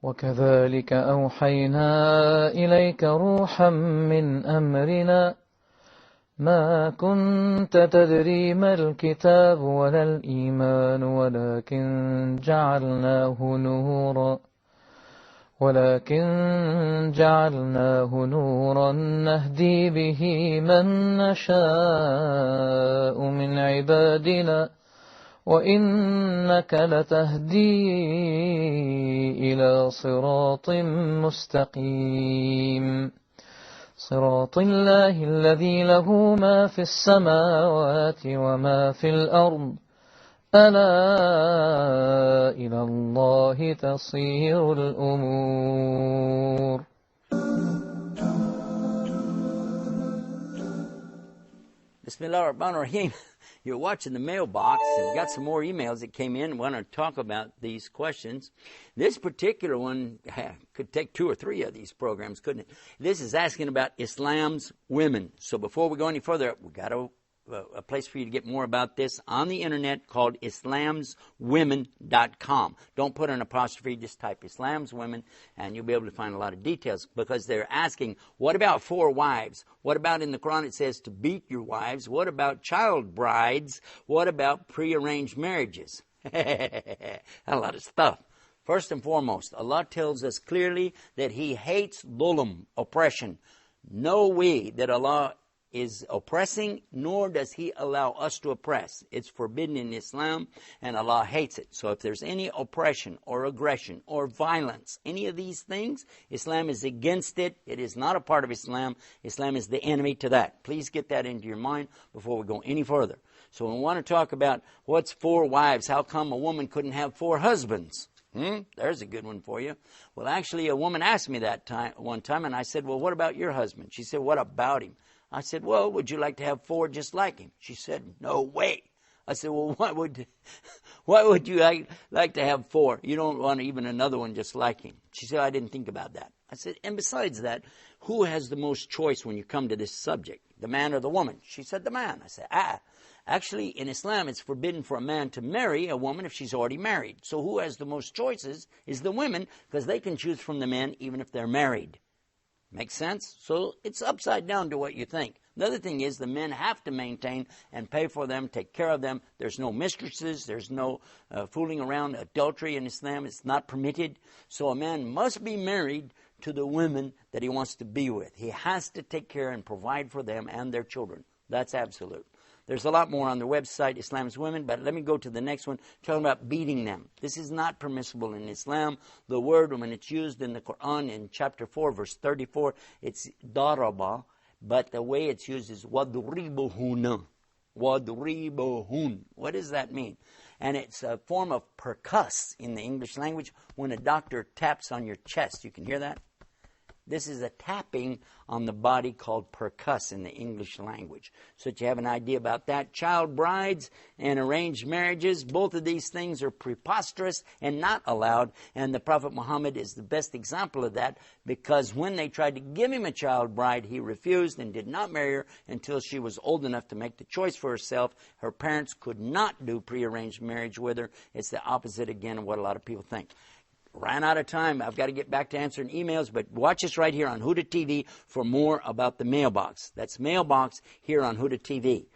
وكذلك أوحينا إليك روحا من أمرنا ما كنت تدري ما الكتاب ولا الإيمان ولكن جعلناه نورا نهدي به من نشاء من عبادنا وإنك لتهدي إلى صراط مستقيم صراط الله الذي له ما في السماوات وما في الأرض ألا إلى الله تصير الأمور. Bismillah-hir. You're watching the mailbox, and we've got some more emails that came in. We want to talk about these questions. This particular one could take 2 or 3 of these programs, couldn't it? This is asking about Islam's women. So before we go any further, we've got a place for you to get more about this on the internet called islamswomen.com. Don't put an apostrophe, just type Islam's Women, and you'll be able to find a lot of details, because they're asking, what about 4 wives? What about in the Quran it says to beat your wives? What about child brides? What about prearranged marriages? A lot of stuff. First and foremost, Allah tells us clearly that He hates dhulm, oppression. Know we that Allah is oppressing, nor does He allow us to oppress. It's forbidden in Islam, and Allah hates it. So if there's any oppression or aggression or violence, any of these things, Islam is against it. It is not a part of Islam. Islam is the enemy to that. Please get that into your mind before we go any further. So we want to talk about what's 4 wives. How come a woman couldn't have 4 husbands? There's a good one for you. Well, actually, a woman asked me that one time, and I said, well, what about your husband? She said, what about him? I said, well, would you like to have 4 just like him? She said, no way. I said, well, why would you like to have 4? You don't want even another one just like him. She said, I didn't think about that. I said, and besides that, who has the most choice when you come to this subject, the man or the woman? She said, the man. I said, actually, in Islam, it's forbidden for a man to marry a woman if she's already married. So who has the most choices is the women, because they can choose from the men even if they're married. Makes sense? So it's upside down to what you think. The other thing is the men have to maintain and pay for them, take care of them. There's no mistresses. There's no fooling around. Adultery in Islam is not permitted. So a man must be married to the women that he wants to be with. He has to take care and provide for them and their children. That's absolute. There's a lot more on the website, Islam's Women, but let me go to the next one, talking about beating them. This is not permissible in Islam. The word, when it's used in the Quran in chapter 4, verse 34, it's daraba, but the way it's used is wadribuhun. Wadribuhun. What does that mean? And it's a form of percuss in the English language. When a doctor taps on your chest, you can hear that? This is a tapping on the body called percuss in the English language. So that you have an idea about that. Child brides and arranged marriages, both of these things are preposterous and not allowed. And the Prophet Muhammad is the best example of that, because when they tried to give him a child bride, he refused and did not marry her until she was old enough to make the choice for herself. Her parents could not do prearranged marriage with her. It's the opposite again of what a lot of people think. Ran out of time. I've got to get back to answering emails, but watch us right here on Huda TV for more about the mailbox. That's mailbox here on Huda TV.